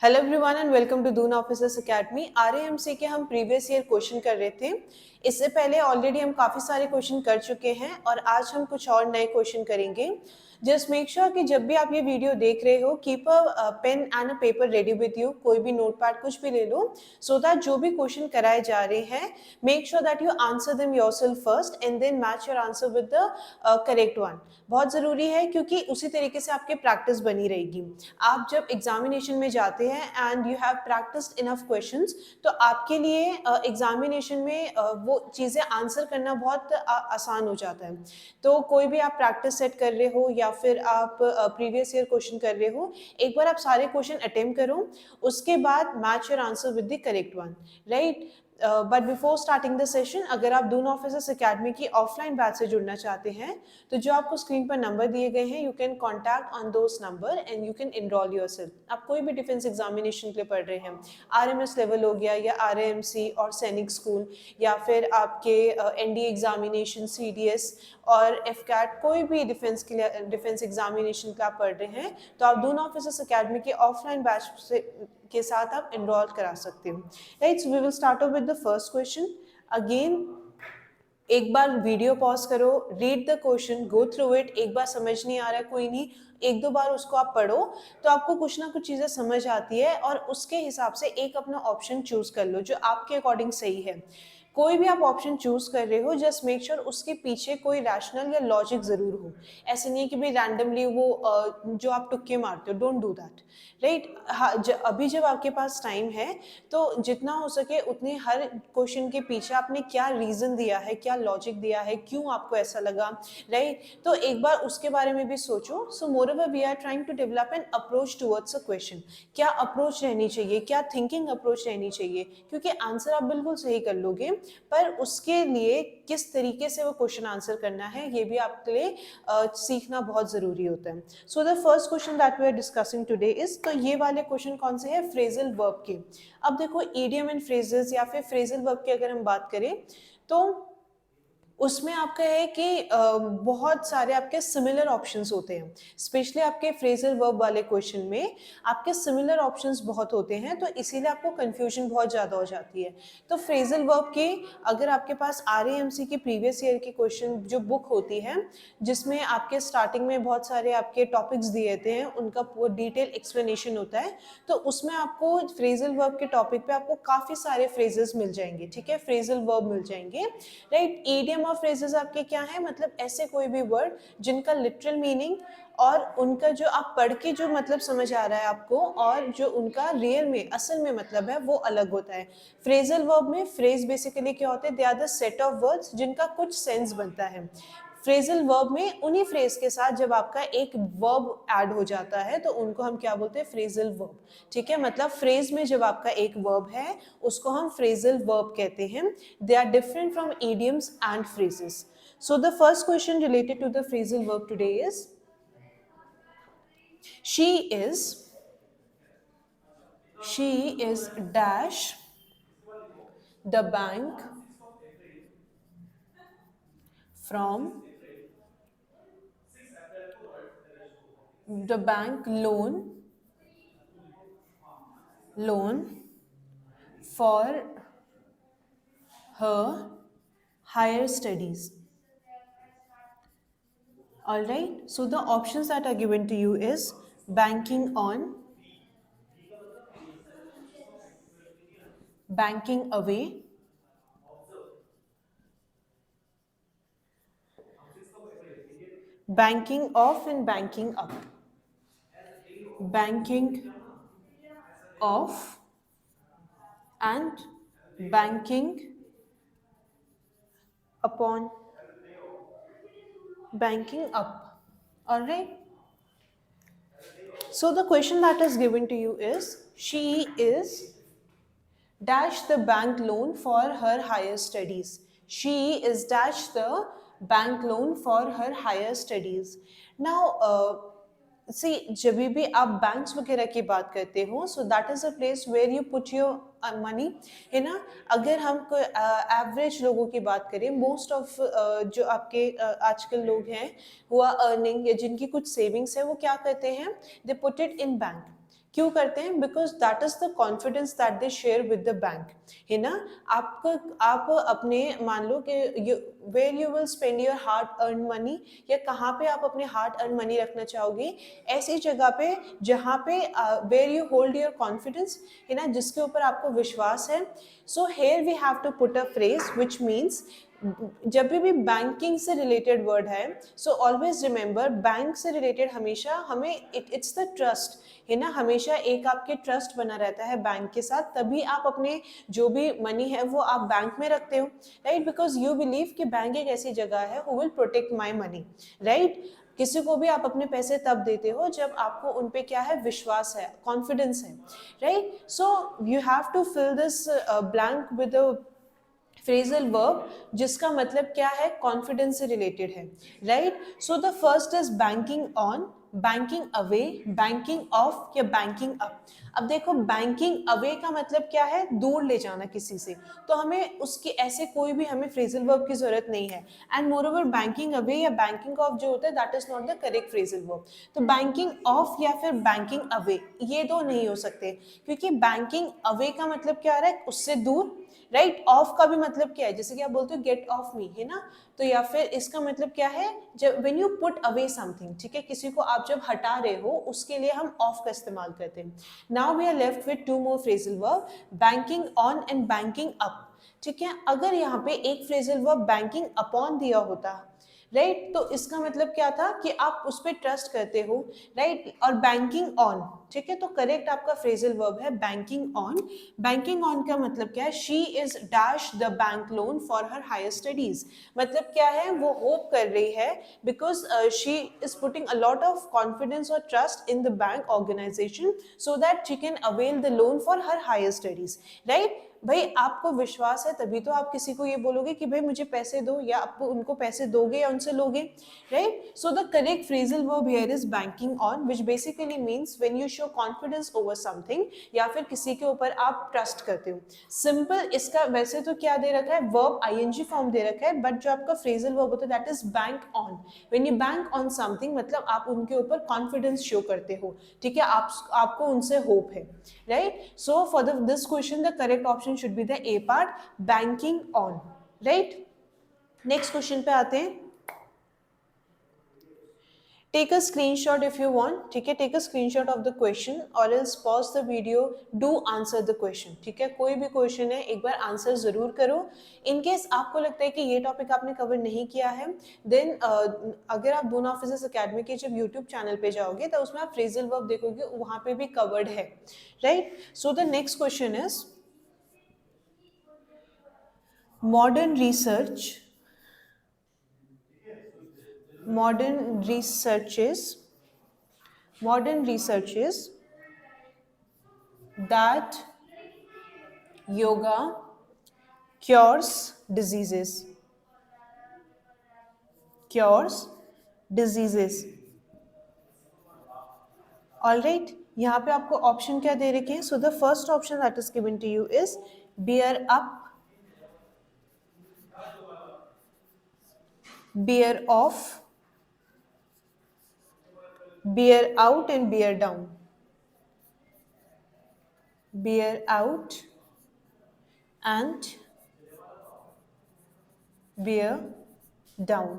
Hello everyone and welcome to Doon officers academy. RAMC के हम previous year question कर रहे थे। इससे पहले ऑलरेडी हम काफ़ी सारे क्वेश्चन कर चुके हैं और आज हम कुछ और नए क्वेश्चन करेंगे। जस्ट मेक श्योर कि जब भी आप ये वीडियो देख रहे हो keep a pen and a paper ready with you. कोई भी नोटपैड कुछ भी ले लो सो दैट जो भी क्वेश्चन कराए जा रहे हैं make sure that you answer them yourself first and then match your answer with the correct one. बहुत ज़रूरी है क्योंकि उसी तरीके से आपकी प्रैक्टिस बनी रहेगी। आप जब एग्जामिनेशन में जाते हैं and you have practised enough questions तो आपके लिए एग्जामिनेशन में वो चीज़ें आंसर करना बहुत आसान हो जाता है। तो कोई भी आप प्रैक्टिस सेट कर रहे हो या फिर आप प्रीवियस ईयर क्वेश्चन कर रहे हो, एक बार आप सारे क्वेश्चन अटेम्प्ट करो, उसके बाद match your answer with the correct one, right. But before starting the session, अगर आप दून ऑफिसर्स एकेडमी की ऑफलाइन बैच से जुड़ना चाहते हैं तो जो आपको स्क्रीन पर नंबर दिए गए हैं you can contact on those number and you can enroll yourself. आप कोई भी डिफेंस एग्जामिनेशन के लिए पढ़ रहे हैं, आरएमएस लेवल हो गया या आरएएमसी और सैनिक स्कूल या फिर आपके एनडीए एग्जामिनेशन, सीडीएस और एफकैट, कोई भी डिफेंस के लिए डिफेंस एग्जामिनेशन का आप पढ़ रहे हैं तो आप दून ऑफिसर्स एकेडमी के ऑफलाइन बैच से के साथ आप इनरोल करा सकते हो, right. So we will start off with the first question. Again एक बार वीडियो पॉज करो, read the question, go through it. एक बार समझ नहीं आ रहा है कोई नहीं, एक दो बार उसको आप पढ़ो तो आपको कुछ ना कुछ चीज़ें समझ आती है और उसके हिसाब से एक अपना ऑप्शन चूज कर लो जो आपके अकॉर्डिंग सही है। कोई भी आप ऑप्शन चूज कर रहे हो जस्ट मेक श्योर उसके पीछे कोई रैशनल या लॉजिक जरूर हो। ऐसे नहीं है कि भाई रैंडमली वो जो आप तुक्के मारते हो, डोंट डू दैट, राइट। हाँ, अभी जब आपके पास टाइम है तो जितना हो सके उतने हर क्वेश्चन के पीछे आपने क्या रीज़न दिया है, क्या लॉजिक दिया है, क्यों आपको ऐसा लगा, राइट। तो एक बार उसके बारे में भी सोचो। So moreover we are trying to develop an approach towards a question. क्या अप्रोच रहनी चाहिए, क्या थिंकिंग अप्रोच रहनी चाहिए, क्योंकि आंसर आप बिल्कुल सही कर लोगे पर उसके लिए किस तरीके से वो क्वेश्चन आंसर करना है ये भी आपके लिए सीखना बहुत ज़रूरी होता है। So the first question that we are discussing today is, तो ये वाले क्वेश्चन कौन से हैं, फ्रेजल वर्ब के। अब देखो ईडियम एंड फ्रेजेस या फिर फ्रेजल वर्ब की अगर हम बात करें तो उसमें आपका है कि बहुत सारे आपके सिमिलर ऑप्शंस होते हैं। स्पेशली आपके फ्रेजल वर्ब वाले क्वेश्चन में आपके सिमिलर ऑप्शंस बहुत होते हैं तो इसीलिए आपको कंफ्यूजन बहुत ज़्यादा हो जाती है। तो फ्रेजल वर्ब के अगर आपके पास आरएएमसी की प्रीवियस ईयर की क्वेश्चन जो बुक होती है जिसमें आपके स्टार्टिंग में बहुत सारे आपके टॉपिक्स दिए थे हैं, उनका पूरा डिटेल एक्सप्लेनेशन होता है, तो उसमें आपको फ्रेजल वर्ब के टॉपिक पे आपको काफ़ी सारे फ्रेजेस मिल जाएंगे, ठीक है, फ्रेजल वर्ब मिल जाएंगे, राइट। ईडियम और फ्रेजेस आपके क्या है, मतलब ऐसे कोई भी वर्ड जिनका लिटरल मीनिंग और उनका जो आप पढ़ के जो मतलब समझ आ रहा है आपको और जो उनका रियल में असल में मतलब है वो अलग होता है। फ्रेजल वर्ब में फ्रेज बेसिकली क्या होते हैं, they are the set of words जिनका कुछ सेंस बनता है। फ्रेजल वर्ब में उन्हीं फ्रेज के साथ जब आपका एक वर्ब ऐड हो जाता है तो उनको हम क्या बोलते हैं, फ्रेजल वर्ब, ठीक है। मतलब फ्रेज में जब आपका एक वर्ब है उसको हम फ्रेजल वर्ब कहते हैं। They are different from idioms and phrases. So the first question related to the phrasal verb today is, she is she is dash the bank from the bank loan for her higher studies. All right, so the options that are given to you is banking on, banking away, banking off and banking up. Banking off and banking upon, banking up. All right. So the question that is given to you is, she is dash the bank loan for her higher studies. She is dash the bank loan for her higher studies. Now, जब भी आप banks वगैरह की बात करते हो so that is a place where you put your money, है ना। अगर हम एवरेज लोगों की बात करें, मोस्ट ऑफ जो आपके आजकल लोग हैं हुआ अर्निंग या जिनकी कुछ सेविंग्स है वो क्या करते हैं, they put it in bank, क्यों करते हैं? Because that is the confidence that they share with the bank, है ना। आप अपने मान लो कि where you will spend your hard earn money, या कहाँ पे आप अपने हार्ड अर्न मनी रखना चाहोगे, ऐसी जगह पे जहाँ पे where you hold your confidence, है ना, जिसके ऊपर आपको विश्वास है। So here we have to put a phrase which means, जब भी बैंकिंग से रिलेटेड वर्ड है, सो ऑलवेज रिमेंबर बैंक से रिलेटेड हमेशा हमें इट्स द ट्रस्ट, है ना, हमेशा एक आपके ट्रस्ट बना रहता है बैंक के साथ, तभी आप अपने जो भी मनी है वो आप बैंक में रखते हो, राइट, बिकॉज यू बिलीव कि बैंक एक ऐसी जगह है who will protect my money, right. किसी को भी आप अपने पैसे तब देते हो जब आपको उन पे क्या है, विश्वास है, कॉन्फिडेंस है, right. So you have to fill this blank with a phrasal verb जिसका मतलब क्या है, कॉन्फिडेंस से रिलेटेड है, right. So the first is banking on, banking away, banking off या बैंकिंग अप। अब देखो बैंकिंग अवे का मतलब क्या है, दूर ले जाना किसी से, तो हमें उसकी ऐसे कोई भी हमें फ्रेजल वर्ब की जरूरत नहीं है। And more over banking away या बैंकिंग ऑफ जो होता है that is not the correct phrasal verb. तो बैंकिंग ऑफ या फिर बैंकिंग अवे ये दो नहीं हो सकते, क्योंकि बैंकिंग अवे का मतलब क्या आ रहा है, उससे दूर, राइट। ऑफ का भी मतलब क्या है, जैसे कि आप बोलते हो गेट ऑफ मी, है ना, तो या फिर इसका मतलब क्या है, जब when you put away something, ठीक है, किसी को आप जब हटा रहे हो उसके लिए हम ऑफ का इस्तेमाल करते हैं। Now we are left with two more phrasal verb, banking on and banking up, ठीक है। अगर यहाँ पे एक फ्रेजल वर्ब बैंकिंग अपॉन दिया होता, राइट, तो इसका मतलब क्या था कि आप उस पर ट्रस्ट करते हो, राइट, और बैंकिंग ऑन, ठीक है, तो करेक्ट आपका फ्रेजल वर्ब है बैंकिंग ऑन। बैंकिंग ऑन का मतलब क्या है, she is dash the bank loan for her higher studies, मतलब क्या है, वो होप कर रही है because she is putting a lot of confidence और trust in the bank organisation so that she can avail the loan for her higher studies, right. भाई आपको विश्वास है तभी तो आप किसी को ये बोलोगे कि भाई मुझे पैसे दो, या आप उनको पैसे दोगे या उनसे लोगे, right. So the correct phrasal verb here is banking on, which basically means when you show confidence over something, या फिर किसी के ऊपर आप ट्रस्ट करते हो। सिंपल इसका वैसे तो क्या दे रखा है, वर्ब आईएनजी फॉर्म दे रखा है, बट जो आपका फ्रेजल वर्ब होता है that is bank on. When you bank on something मतलब आप उनके ऊपर कॉन्फिडेंस शो करते हो, ठीक है, आपको उनसे होप है, right. So for this question the correct option should be the A part, banking on, right। next question पे आते हैं, take a screenshot if you want, ठीक है, take a screenshot of the question or else pause the video, do answer the question, ठीक है, कोई भी question है एक बार आंसर जरूर करो। इन केस आपको लगता है कि ये टॉपिक आपने कवर नहीं किया है, देन अगर आप दून ऑफिसर्स अकेडमी के जब यूट्यूब चैनल पे जाओगे तो उसमें आप फ्रेजल वर्ब देखोगे, वहां पे भी कवर्ड है, right. So the next question is, modern researches that yoga cures diseases, all right। यहाँ पे आपको ऑप्शन क्या दे रखे हैं, so the first option that is given to you is bear up, bear off, bear out and bear down, bear out and bear down,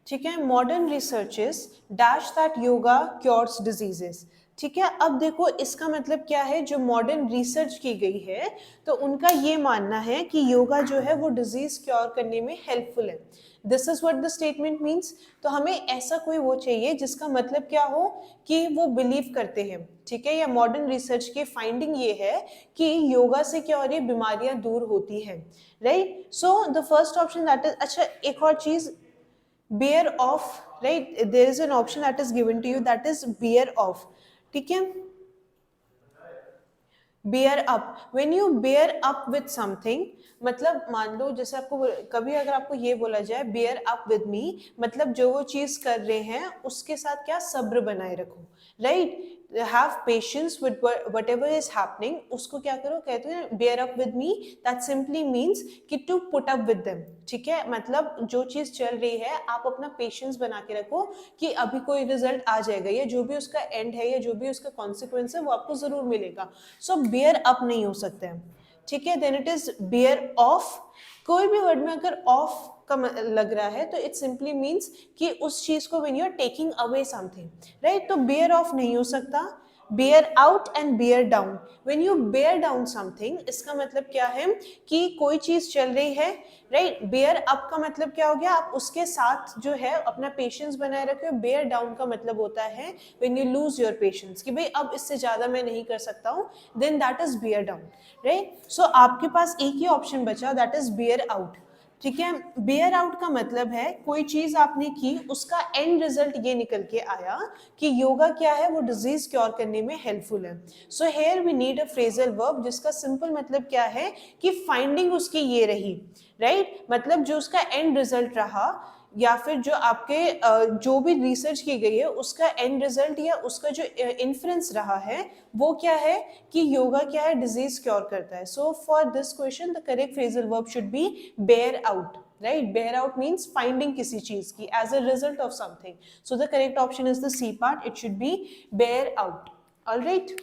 ठीक है। Modern researches dash that yoga cures diseases, ठीक है। अब देखो इसका मतलब क्या है, जो मॉडर्न रिसर्च की गई है तो उनका ये मानना है कि योगा जो है वो डिजीज क्योर करने में हेल्पफुल है, this is what the statement means. तो हमें ऐसा कोई वो चाहिए जिसका मतलब क्या हो कि वो बिलीव करते हैं, ठीक है, या मॉडर्न रिसर्च की फाइंडिंग ये है कि योगा से क्या हो रही है, बीमारियां दूर होती है, right. So the first option that is, अच्छा एक और चीज, bear off, right, there is an option that is given to you that is bear off, ठीक है। bear up, when you bear up with something, मतलब मान लो जैसे आपको कभी अगर आपको ये बोला जाए bear up with me, मतलब जो वो चीज कर रहे हैं उसके साथ क्या, सब्र बनाए रखो, right. Have patience with whatever is happening, उसको क्या करो, कहते हैं bear up with me, that simply means कि to put up with them, ठीक है, मतलब जो चीज चल रही है आप अपना पेशेंस बना के रखो कि अभी कोई रिजल्ट आ जाएगा, या जो भी उसका एंड है या जो भी उसका कॉन्सिक्वेंस है वो आपको जरूर मिलेगा. सो बेयर अप नहीं हो सकते हैं, ठीक है. Then it is bear off. कोई भी वर्ड में अगर ऑफ का लग रहा है तो इट सिंपली मीन्स कि उस चीज को when you are taking away something, right. तो बेयर ऑफ नहीं हो सकता. Bear out and bear down. When you bear down something, इसका मतलब क्या है कि कोई चीज चल रही है, राइट. बेयर अप का मतलब क्या हो गया, आप उसके साथ जो है अपना पेशेंस बनाए रखे. बेयर डाउन का मतलब होता है when you lose your patience, कि भाई अब इससे ज्यादा मैं नहीं कर सकता हूँ, then that is bear down, right. So आपके पास एक ही ऑप्शन बचा, दैट इज बेयर आउट, ठीक है. बेयर आउट का मतलब है कोई चीज आपने की, उसका एंड रिजल्ट ये निकल के आया कि योगा क्या है, वो डिजीज क्योर करने में हेल्पफुल है. So here we need a phrasal verb जिसका सिंपल मतलब क्या है कि फाइंडिंग उसकी ये रही, राइट. मतलब जो उसका एंड रिजल्ट रहा, या फिर जो आपके जो भी रिसर्च की गई है उसका एंड रिजल्ट या उसका जो इन्फ्रेंस रहा है वो क्या है कि योगा क्या है, डिजीज क्योर करता है. So for this question the correct phrasal verb should be bear out, right. Bear out means finding किसी चीज की as a result of something. So the correct option is the C part, it should be bear out. Alright,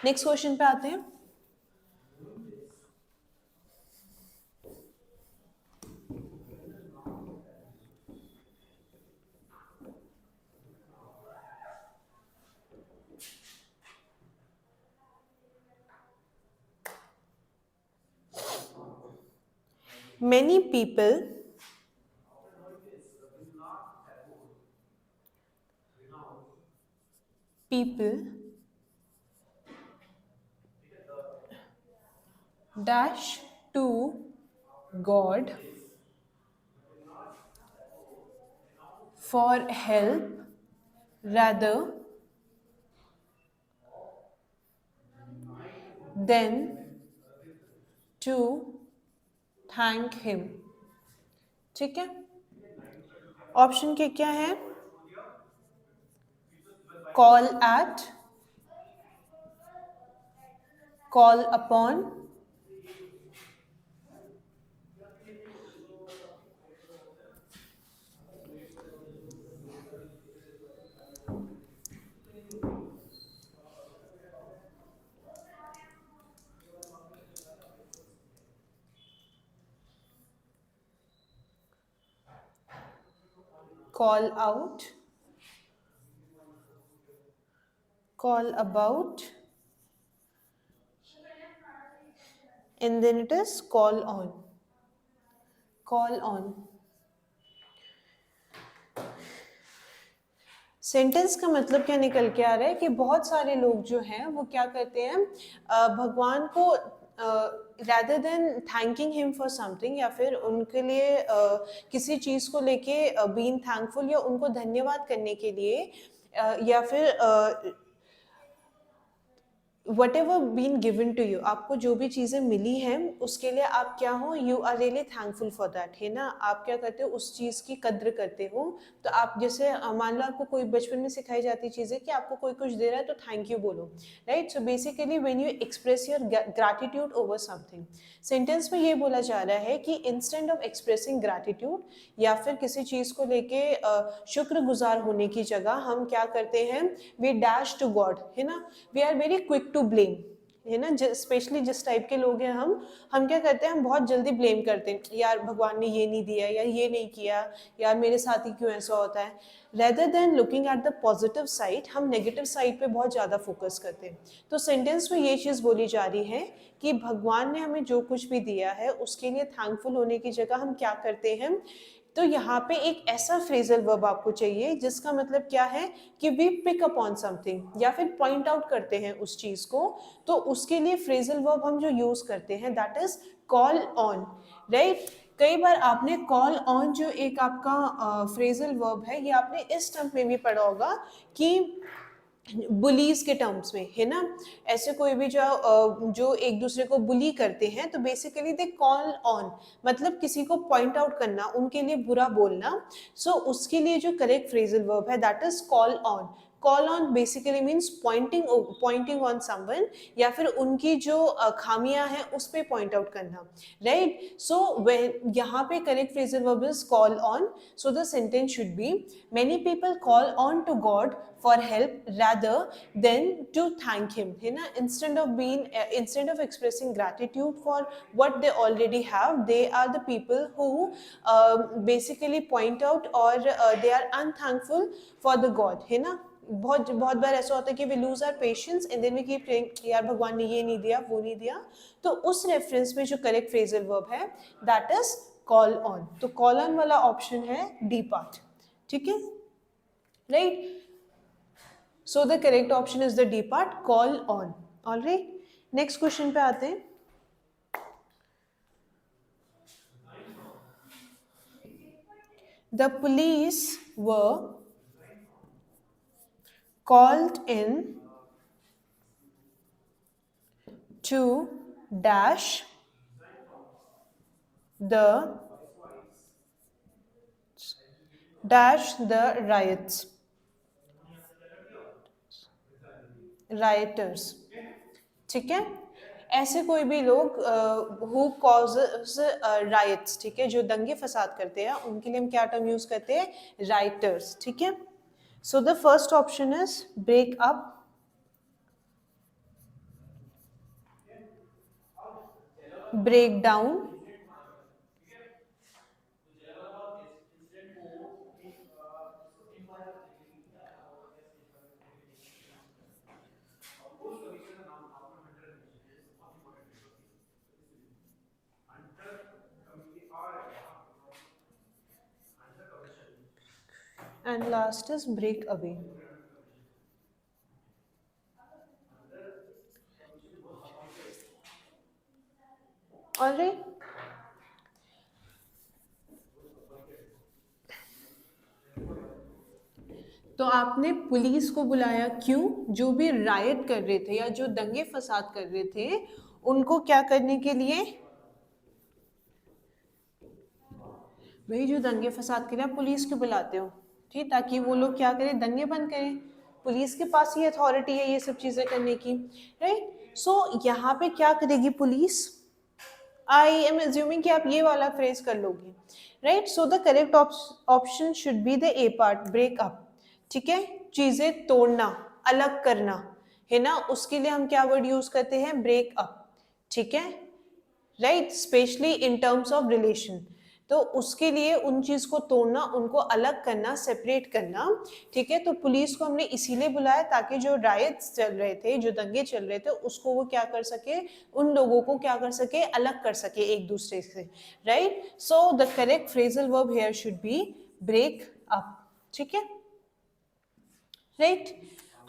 next question पे आते हैं. Many people dash to God for help rather than to thank him, ठीक है. Option के क्या है, call at, call upon, call out, call about, and then it is call on. Call on. Sentence का मतलब क्या निकल के आ रहा है कि बहुत सारे लोग जो हैं वो क्या करते हैं, भगवान को rather than thanking him for something, या फिर उनके लिए किसी चीज को लेके being thankful या उनको धन्यवाद करने के लिए, या फिर whatever been given to you, आपको जो भी चीज़ें मिली हैं उसके लिए आप क्या हो, you are really thankful for that, है ना. आप क्या करते हो, उस चीज़ की कद्र करते हो. तो आप जैसे मान लो आपको कोई बचपन में सिखाई जाती चीज़ें कि आपको कोई कुछ दे रहा है तो थैंक यू बोलो, right. So basically when you express your gratitude over something, sentence में ये बोला जा रहा है कि इंस्टेंट ऑफ एक्सप्रेसिंग ग्रैटिट्यूड या फिर किसी चीज़ को लेके शुक्रगुजार होने की जगह हम क्या करते हैं, वी डैश टू गॉड, है ना. We are very quick to blame, है ना. स्पेशली जिस टाइप के लोग हैं हम क्या करते हैं, हम बहुत जल्दी ब्लेम करते हैं, यार भगवान ने ये नहीं दिया, या ये नहीं किया, यार मेरे साथ ही क्यों ऐसा होता है. Rather than looking at the positive side, हम नेगेटिव साइड पे बहुत ज़्यादा फोकस करते हैं. तो सेंटेंस में ये चीज़ बोली जा रही है कि भगवान ने हमें जो कुछ भी दिया है उसके लिए थैंकफुल होने की जगह हम क्या करते हैं. तो यहाँ पे एक ऐसा फ्रेजल वर्ब आपको चाहिए जिसका मतलब क्या है कि वी पिक अपॉन समथिंग या फिर पॉइंट आउट करते हैं उस चीज को. तो उसके लिए फ्रेजल वर्ब हम जो यूज करते हैं that is call on, right. कई बार आपने कॉल ऑन जो एक आपका फ्रेजल वर्ब है ये आपने इस टर्म में भी पढ़ा होगा कि बुलीज के टर्म्स में, है ना. ऐसे कोई भी जो एक दूसरे को बुली करते हैं तो बेसिकली दे कॉल ऑन, मतलब किसी को पॉइंट आउट करना, उनके लिए बुरा बोलना. सो उसके लिए जो करेक्ट फ्रेजल वर्ब है that is call on. Call on basically means pointing on someone, या फिर उनकी जो खामियां हैं उस पे पॉइंट आउट करना, राइट. सो यहाँ पे correct phrasal verb is call on. So the sentence should be many people call on to God for help rather than to thank him, है ना. Instead of expressing gratitude for what they already have, they are the people who basically point out or they are unthankful for the God, है ना. बहुत बहुत बार ऐसा होता है कि we lose our patience and then we keep praying यार भगवान ने ये नहीं दिया वो नहीं दिया. तो उस रेफरेंस में जो करेक्ट फ्रेजल वर्ब है दैट इज कॉल ऑन. तो कॉल ऑन वाला ऑप्शन है डी पार्ट. ठीक है, right. So the correct option is the D part, call on. All right. Next question पे आते हैं. The police were called in to dash the rioters. ठीक है, ऐसे कोई भी लोग हु कॉजेस राइट्स, ठीक है, जो दंगे फसाद करते हैं उनके लिए हम क्या टर्म यूज करते हैं, राइटर्स. ठीक है. So the first option is break up, break down, and last is break away. All right. तो आपने पुलिस को बुलाया क्यों, जो भी रायट कर रहे थे या जो दंगे फसाद कर रहे थे उनको क्या करने के लिए, भाई जो दंगे फसाद के लिए आप पुलिस क्यों बुलाते हो, ठीक, ताकि वो लोग क्या करें, दंगे बंद करें. पुलिस के पास ही अथॉरिटी है ये सब चीजें करने की, राइट. सो यहाँ पे क्या करेगी पुलिस, आई एम एज्यूमिंग कि आप ये वाला फ्रेज कर लोगे, right. So the correct option should be the A part, break up. ठीक है, चीजें तोड़ना, अलग करना, है ना, उसके लिए हम क्या वर्ड यूज करते हैं, ब्रेक अप. ठीक है, right, specially in terms of relation. तो उसके लिए उन चीज को तोड़ना, उनको अलग करना, सेपरेट करना. ठीक है, तो पुलिस को हमने इसीलिए बुलाया ताकि जो रायट्स चल रहे थे, जो दंगे चल रहे थे, उसको वो क्या कर सके, उन लोगों को क्या कर सके, अलग कर सके एक दूसरे से, right. So the correct phrasal verb here should be break up. ठीक है, राइट.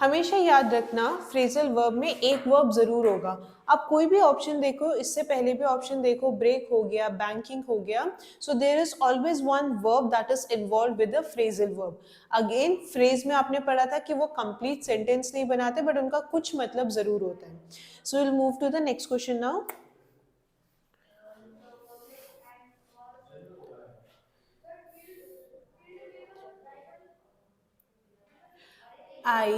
हमेशा याद रखना फ्रेजल वर्ब में एक वर्ब जरूर होगा. आप कोई भी ऑप्शन देखो, इससे पहले भी ऑप्शन देखो, ब्रेक हो गया, बैंकिंग हो गया, so there is always one verb that is involve with the phrasal verb. Again phrase में आपने पढ़ा था कि वो कंप्लीट सेंटेंस नहीं बनाते बट उनका कुछ मतलब जरूर होता है. So will move to the next question now. I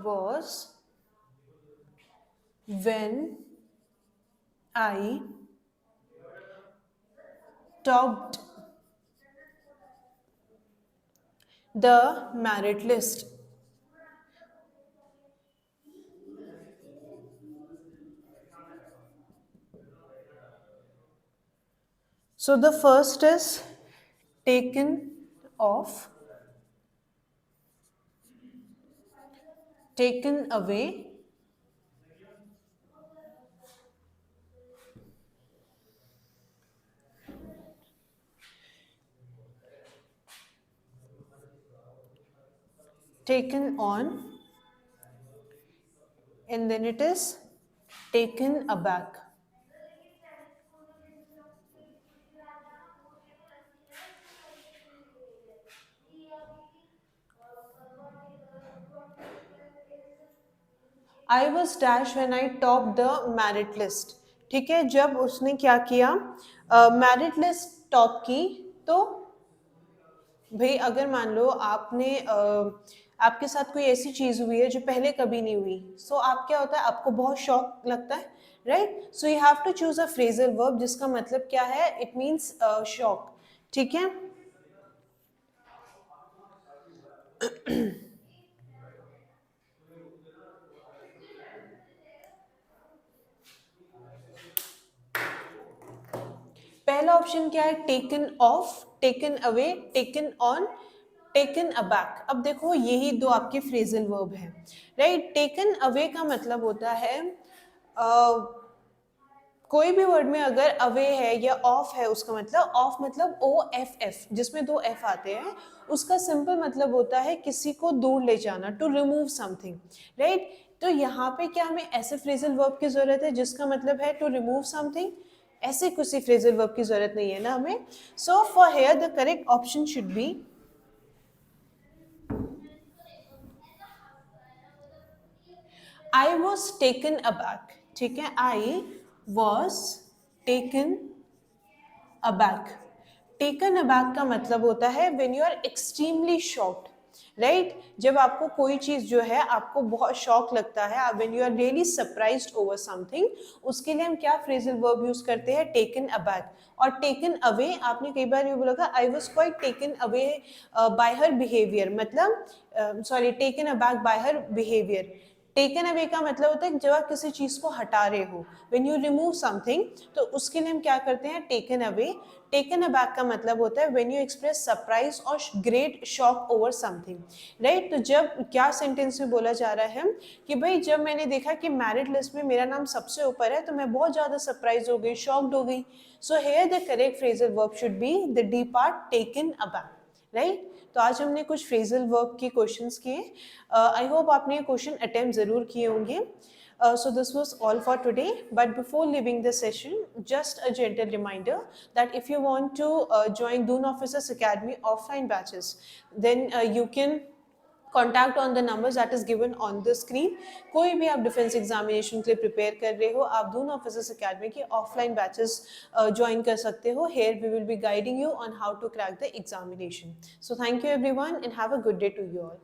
was when I topped the merit list. So the first is taken off, taken away, taken on, and then it is taken aback. I was dash when I topped the merit list. ठीक है, जब उसने क्या किया, merit list top की, तो भाई अगर मान लो आपने आपके साथ कोई ऐसी चीज हुई है जो पहले कभी नहीं हुई, सो आप क्या होता है, आपको बहुत शौक लगता है, right? So you have to choose a phrasal verb जिसका मतलब क्या है, इट मीन्स शौक, ठीक है। पहला ऑप्शन क्या है, taken of, taken away, taken on, taken aback. अब देखो यही दो आपके फ्रेजल वर्ब हैं, राइट? टेकन अवे का मतलब होता है कोई भी वर्ड में अगर अवे है या ऑफ है, उसका मतलब, ऑफ मतलब ओ एफ एफ, जिसमें दो एफ आते हैं, उसका सिंपल मतलब होता है किसी को दूर ले जाना, टू रिमूव समथिंग, राइट? तो यहाँ पे क्या हमें ऐसे फ्रेजल वर्ब की जरूरत है जिसका मतलब है टू रिमूव समथिंग? ऐसे किसी फ्रेजल वर्ब की जरूरत नहीं है ना हमें। So for here the correct option should be I was taken aback, ठीक है, I was taken aback। Taken aback का मतलब होता है when you are extremely shocked, right? जब आपको कोई चीज जो है आपको बहुत शॉक लगता है, when you are really surprised over something, उसके लिए हम क्या फ्रेजल वर्ब यूज करते हैं, टेकन अबैक। और टेकन अवे, आपने कई बार ये बोला था, I was quite taken away by her behaviour, मतलब sorry, taken aback by her behaviour. Taken away का मतलब होता है जब आप किसी चीज को हटा रहे हो, व्हेन यू रिमूव समथिंग, तो उसके लिए हम क्या करते हैं, टेकन अवे। टेकन अबैक का मतलब होता है व्हेन यू एक्सप्रेस सरप्राइज और great shock over something, right? तो जब क्या सेंटेंस में बोला जा रहा है कि भाई जब मैंने देखा कि मैरिट लिस्ट में मेरा नाम सबसे ऊपर है, तो मैं बहुत ज्यादा सरप्राइज हो गई, शॉक्ड हो गई। So here the correct phrasal verb should be the D part, taken aback, right? तो आज हमने कुछ फ्रेजल वर्ब के क्वेश्चंस किए। आई होप आपने ये क्वेश्चन अटेम्प्ट जरूर किए होंगे। So this was all for today, but before leaving the session, just a gentle reminder that if you want to join Dune Officers Academy offline batches, then you can contact on the numbers that is given on the screen. कोई भी आप defence examination के लिए prepare कर रहे हो, आप Doon officers academy के ऑफलाइन बैचेस ज्वाइन कर सकते हो। Here we will be guiding you on how to crack the examination. So thank you everyone and have a good day to you all.